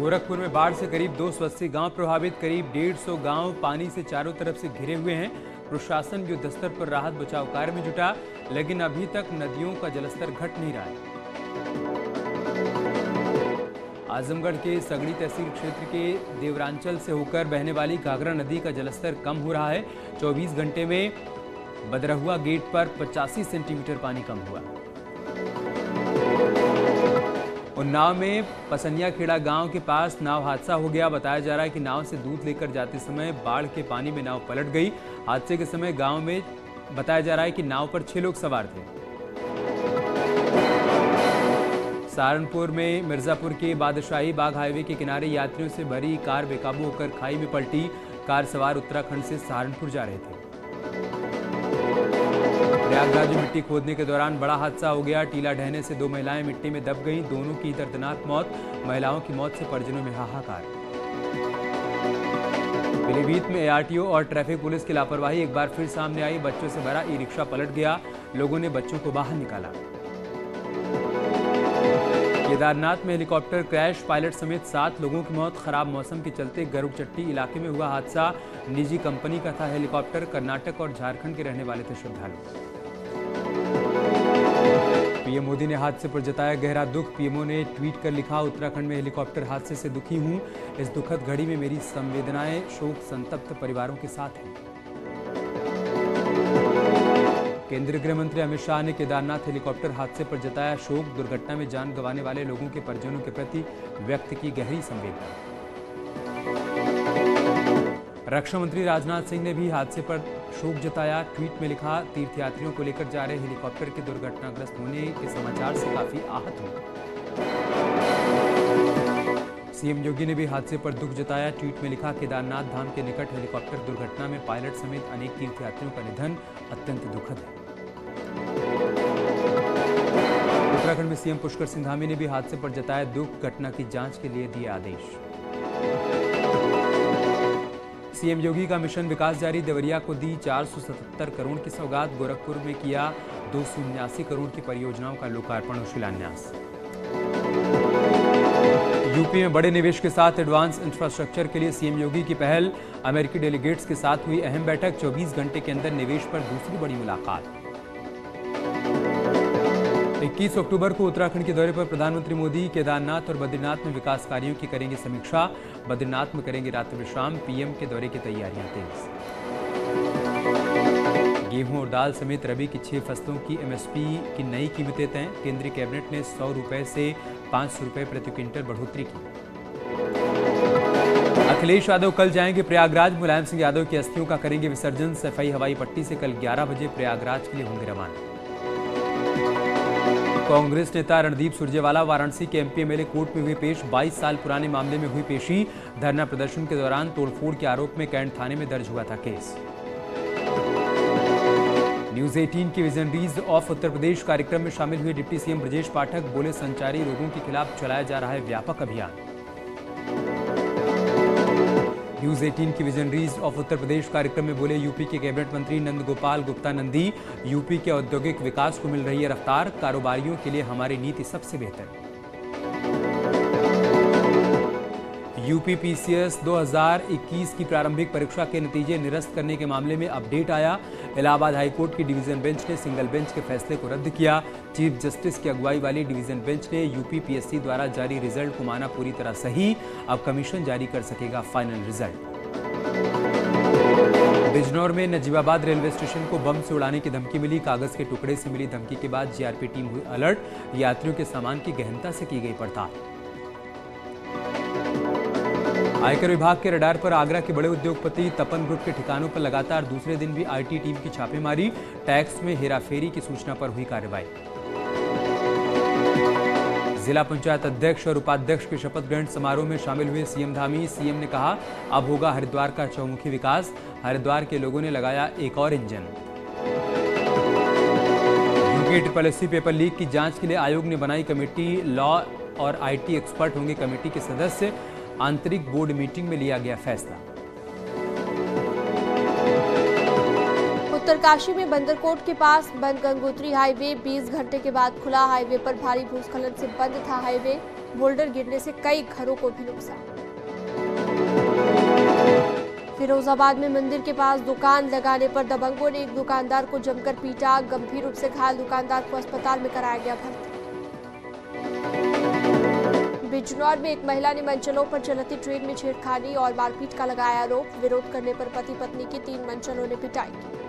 गोरखपुर में बाढ़ से करीब 280 गांव प्रभावित। करीब 150 गांव पानी से चारों तरफ से घिरे हुए हैं। प्रशासन युद्ध स्तर पर राहत बचाव कार्य में जुटा, लेकिन अभी तक नदियों का जलस्तर घट नहीं रहा है। आजमगढ़ के सगड़ी तहसील क्षेत्र के देवरांचल से होकर बहने वाली घाघरा नदी का जलस्तर कम हो रहा है। 24 घंटे में बदरहुआ गेट पर 85 सेंटीमीटर पानी कम हुआ। उन्नाव में पसनिया खेड़ा गांव के पास नाव हादसा हो गया। बताया जा रहा है कि नाव से दूध लेकर जाते समय बाढ़ के पानी में नाव पलट गई। हादसे के समय गांव में बताया जा रहा है कि नाव पर 6 लोग सवार थे। सहारनपुर में मिर्जापुर के बादशाही बाग हाईवे के किनारे यात्रियों से भरी कार बेकाबू होकर खाई में पलटी। कार सवार उत्तराखंड से सहारनपुर जा रहे थे। प्रयागराज में मिट्टी खोदने के दौरान बड़ा हादसा हो गया। टीला ढहने से 2 महिलाएं मिट्टी में दब गईं। दोनों की दर्दनाक मौत। महिलाओं की मौत से परिजनों में हाहाकार। पीलीभीत में एआरटीओ और ट्रैफिक पुलिस की लापरवाही एक बार फिर सामने आई। बच्चों से भरा ई रिक्शा पलट गया। लोगों ने बच्चों को बाहर निकाला। केदारनाथ में हेलीकॉप्टर क्रैश, पायलट समेत 7 लोगों की मौत। खराब मौसम के चलते गरुड़चट्टी इलाके में हुआ हादसा। निजी कंपनी का था हेलीकॉप्टर। कर्नाटक और झारखंड के रहने वाले थे श्रद्धालु। पीएम मोदी ने हादसे पर जताया गहरा दुख। पीएमओ ने ट्वीट कर लिखा, उत्तराखंड में हेलीकॉप्टर हादसे से दुखी हूं। इस दुखद घड़ी में मेरी संवेदनाएं शोक संतप्त परिवारों के साथ हैं। केंद्रीय गृह मंत्री अमित शाह ने केदारनाथ हेलीकॉप्टर हादसे पर जताया शोक। दुर्घटना में जान गंवाने वाले लोगों के परिजनों के प्रति व्यक्त की गहरी संवेदना। रक्षा मंत्री राजनाथ सिंह ने भी हादसे पर शोक जताया। ट्वीट में लिखा, तीर्थयात्रियों को लेकर जा रहे हेलीकॉप्टर के दुर्घटनाग्रस्त होने के समाचार से काफी आहत हूं। सीएम योगी ने भी हादसे पर दुख जताया। ट्वीट में लिखा, केदारनाथ धाम के निकट हेलीकॉप्टर दुर्घटना में पायलट समेत अनेक तीर्थयात्रियों का निधन अत्यंत दुखद है। उत्तराखंड में सीएम पुष्कर सिंह धामी ने भी हादसे पर जताया दुख। घटना की जांच के लिए दिए आदेश। सीएम योगी का मिशन विकास जारी। देवरिया को दी 477 करोड़ की सौगात। गोरखपुर में किया 279 करोड़ की परियोजनाओं का लोकार्पण और शिलान्यास। यूपी में बड़े निवेश के साथ एडवांस इंफ्रास्ट्रक्चर के लिए सीएम योगी की पहल। अमेरिकी डेलीगेट्स के साथ हुई अहम बैठक। 24 घंटे के अंदर निवेश पर दूसरी बड़ी मुलाकात। 21 अक्टूबर को उत्तराखंड के दौरे पर प्रधानमंत्री मोदी केदारनाथ और बद्रीनाथ में विकास कार्यों की करेंगे समीक्षा। बद्रीनाथ में करेंगे रात्रि विश्राम। पीएम के दौरे की तैयारियां तेज। गेहूं और दाल समेत रबी की 6 फसलों की एमएसपी की नई कीमतें तय। केंद्रीय कैबिनेट ने 100 रुपए से 500 रुपए प्रति क्विंटल बढ़ोतरी की। अखिलेश यादव कल जाएंगे प्रयागराज। मुलायम सिंह यादव की अस्थियों का करेंगे विसर्जन। सफाई हवाई पट्टी से कल 11 बजे प्रयागराज के लिए होंगे रवाना। कांग्रेस नेता रणदीप सुरजेवाला वाराणसी के एमपी एमएलए कोर्ट में हुए पेश। 22 साल पुराने मामले में हुई पेशी। धरना प्रदर्शन के दौरान तोड़फोड़ के आरोप में कैंट थाने में दर्ज हुआ था केस। न्यूज 18 की विजनरीज ऑफ उत्तर प्रदेश कार्यक्रम में शामिल हुए डिप्टी सीएम ब्रजेश पाठक। बोले, संचारी रोगों के खिलाफ चलाया जा रहा है व्यापक अभियान। न्यूज 18 की विजनरीज ऑफ उत्तर प्रदेश कार्यक्रम में बोले यूपी के कैबिनेट मंत्री नंद गोपाल गुप्ता नंदी। यूपी के औद्योगिक विकास को मिल रही है रफ्तार। कारोबारियों के लिए हमारी नीति सबसे बेहतर। यूपी पीसीएस 2021 की प्रारंभिक परीक्षा के नतीजे निरस्त करने के मामले में अपडेट आया। इलाहाबाद हाईकोर्ट की डिवीजन बेंच ने सिंगल बेंच के फैसले को रद्द किया। चीफ जस्टिस की अगुवाई वाली डिवीजन बेंच ने यूपी पीएससी द्वारा जारी रिजल्ट को माना पूरी तरह सही। अब कमीशन जारी कर सकेगा फाइनल रिजल्ट। बिजनौर में नजीबाबाद रेलवे स्टेशन को बम से उड़ाने की धमकी मिली। कागज के टुकड़े से मिली धमकी के बाद जीआरपी टीम हुई अलर्ट। यात्रियों के सामान की गहनता से की गई पड़ताल। आयकर विभाग के रडार पर आगरा के बड़े उद्योगपति तपन ग्रुप के ठिकानों पर लगातार दूसरे दिन भी आईटी टीम की छापेमारी। टैक्स में हेराफेरी की सूचना पर हुई कार्रवाई। जिला पंचायत अध्यक्ष और उपाध्यक्ष के शपथ ग्रहण समारोह में शामिल हुए सीएम धामी। सीएम ने कहा, अब होगा हरिद्वार का चौमुखी विकास। हरिद्वार के लोगों ने लगाया एक और engine. UP SSC paper leak की जांच के लिए आयोग ने बनाई कमेटी। लॉ और आईटी एक्सपर्ट होंगे कमेटी के सदस्य। आंतरिक बोर्ड मीटिंग में लिया गया फैसला। उत्तरकाशी में बंदरकोट के पास बंद गंगोत्री हाईवे 20 घंटे के बाद खुला। हाईवे पर भारी भूस्खलन से बंद था हाईवे। बोल्डर गिरने से कई घरों को भी नुकसान। फिरोजाबाद में मंदिर के पास दुकान लगाने पर दबंगों ने एक दुकानदार को जमकर पीटा। गंभीर रूप से घायल दुकानदार को अस्पताल में कराया गया भर्ती। बिजनौर में एक महिला ने मंचलों पर चलती ट्रेन में छेड़खानी और मारपीट का लगाया आरोप। विरोध करने पर पति पत्नी की 3 मंचलों ने पिटाई की।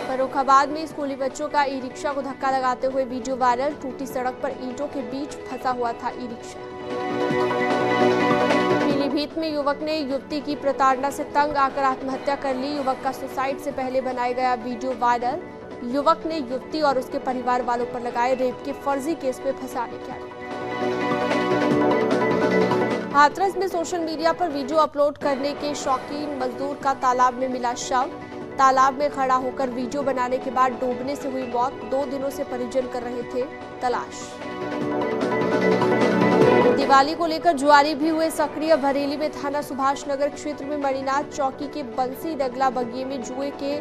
फर्रुखाबाद में स्कूली बच्चों का ई रिक्शा को धक्का लगाते हुए वीडियो वायरल। टूटी सड़क पर ईंटों के बीच फंसा हुआ था ई रिक्शा। पीलीभीत में युवक ने युवती की प्रताड़ना से तंग आकर आत्महत्या कर ली। युवक का सुसाइड से पहले बनाया गया वीडियो वायरल। युवक ने युवती और उसके परिवार वालों पर लगाए रेप के फर्जी केस में फंसाने के आरोप। हाथरस में सोशल मीडिया पर वीडियो अपलोड करने के शौकीन मजदूर का तालाब में मिला शव। तालाब में खड़ा होकर वीडियो बनाने के बाद डूबने से हुई मौत। 2 दिनों से परिजन कर रहे थे तलाश। दिवाली को लेकर जुआरी भी हुए सक्रिय। बरेली में थाना सुभाष नगर क्षेत्र में मणिनाथ चौकी के बंसी डगला बगिए में जुए के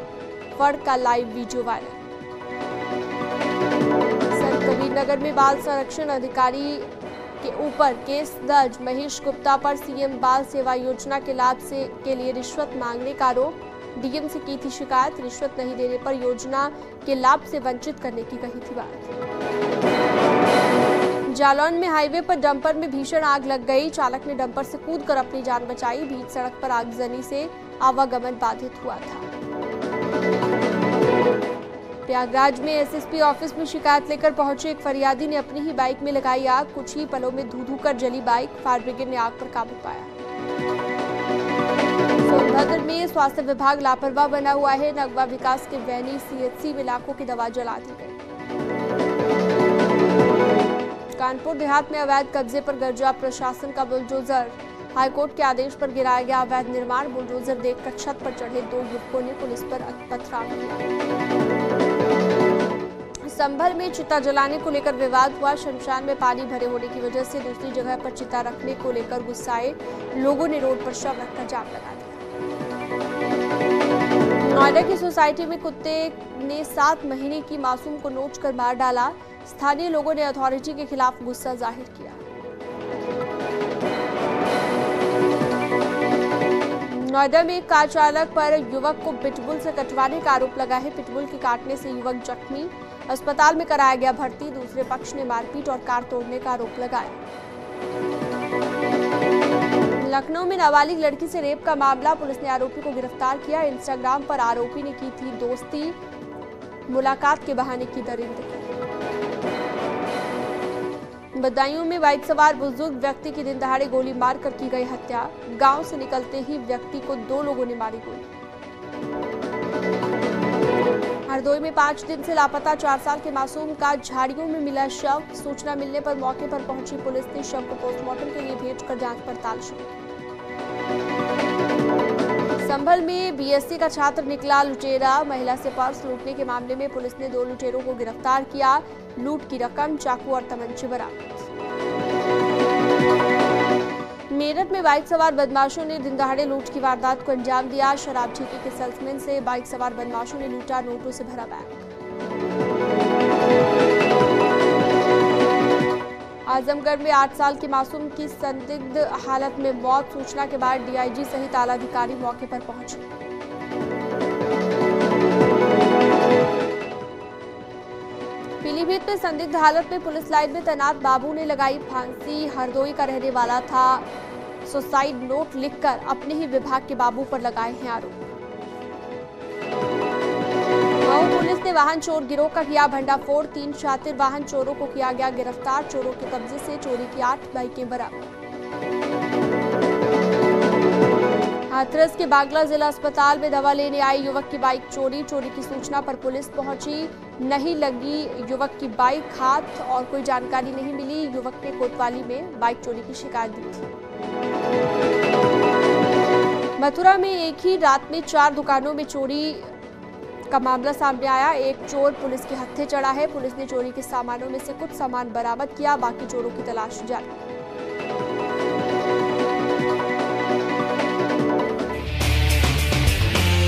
फड़ का लाइव वीडियो वायरल। संत कबीर नगर में बाल संरक्षण अधिकारी के ऊपर केस दर्ज। महेश गुप्ता पर सीएम बाल सेवा योजना के लाभ के लिए रिश्वत मांगने का आरोप। डीएम से की थी शिकायत। रिश्वत नहीं देने पर योजना के लाभ से वंचित करने की कही थी बात। जालौन में हाईवे पर डंपर में भीषण आग लग गई। चालक ने डंपर से कूदकर अपनी जान बचाई। बीच सड़क पर आगजनी से आवागमन बाधित हुआ था। प्रयागराज में एसएसपी ऑफिस में शिकायत लेकर पहुंचे एक फरियादी ने अपनी ही बाइक में लगाई आग। कुछ ही पलों में धू कर जली बाइक। फायर ब्रिगेड ने आग पर काबू पाया। सोनभद्र में स्वास्थ्य विभाग लापरवाह बना हुआ है। नगवा विकास के वैनी सीएचसी में लाखों की दवा जला दी गई। कानपुर देहात में अवैध कब्जे पर गरजा प्रशासन का बुलडोजर। हाईकोर्ट के आदेश पर गिराया गया अवैध निर्माण। बुलडोजर देखकर छत पर चढ़े 2 युवकों ने पुलिस पर पथराव किया। संभल में चिता जलाने को लेकर विवाद हुआ। शमशान में पानी भरे होने की वजह से दूसरी जगह पर चिता रखने को लेकर गुस्साए लोगों ने रोड पर शव रखकर जाम लगा दिया। नोएडा की सोसाइटी में कुत्ते ने 7 महीने की मासूम को नोचकर मार डाला। स्थानीय लोगों ने अथॉरिटी के खिलाफ गुस्सा जाहिर किया। नोएडा में कार चालक पर युवक को पिटबुल से कटवाने का आरोप लगा है। पिटबुल के काटने से युवक जख्मी। अस्पताल में कराया गया भर्ती। दूसरे पक्ष ने मारपीट और कार तोड़ने का आरोप लगाया। लखनऊ में नाबालिग लड़की से रेप का मामला। पुलिस ने आरोपी को गिरफ्तार किया। इंस्टाग्राम पर आरोपी ने की थी दोस्ती। मुलाकात के बहाने की दरिंदगी। बदायूं में बाइक सवार बुजुर्ग व्यक्ति की दिन दहाड़े गोली मारकर की गई हत्या। गांव से निकलते ही व्यक्ति को 2 लोगों ने मारी गोली। हरदोई में 5 दिन से लापता 4 साल के मासूम का झाड़ियों में मिला शव। सूचना मिलने पर मौके पर पहुंची पुलिस ने शव को पोस्टमार्टम के लिए भेजकर जांच पड़ताल शुरू। संभल में बीएससी का छात्र निकला लुटेरा। महिला से पर्स लूटने के मामले में पुलिस ने 2 लुटेरों को गिरफ्तार किया। लूट की रकम, चाकू और तमंचे बरामद। मेरठ में बाइक सवार बदमाशों ने दिन दहाड़े लूट की वारदात को अंजाम दिया। शराब ठेके के सेल्समैन से बाइक सवार बदमाशों ने लूटा नोटों से भरा बैग। आजमगढ़ में 8 साल के मासूम की संदिग्ध हालत में मौत। सूचना के बाद डीआईजी सहित आला अधिकारी मौके पर पहुंचे। पीलीभीत में संदिग्ध हालत में पुलिस लाइन में तैनात बाबू ने लगाई फांसी। हरदोई का रहने वाला था। सुसाइड नोट लिखकर अपने ही विभाग के बाबू पर लगाए हैं आरोप। पुलिस ने वाहन चोर गिरोह का किया भंडाफोड़। 3 शातिर वाहन चोरों को किया गया गिरफ्तार। चोरों के कब्जे से चोरी की 8 बाइकें बरामद। हाथरस के बागला जिला अस्पताल में दवा लेने आई युवक की बाइक चोरी। चोरी की सूचना पर पुलिस पहुंची। नहीं लगी युवक की बाइक हाथ और कोई जानकारी नहीं मिली। युवक ने कोतवाली में बाइक चोरी की शिकायत दी थी। मथुरा में एक ही रात में 4 दुकानों में चोरी का मामला सामने आया। एक चोर पुलिस के हत्थे चढ़ा है। पुलिस ने चोरी के सामानों में से कुछ सामान बरामद किया। बाकी चोरों की तलाश जारी।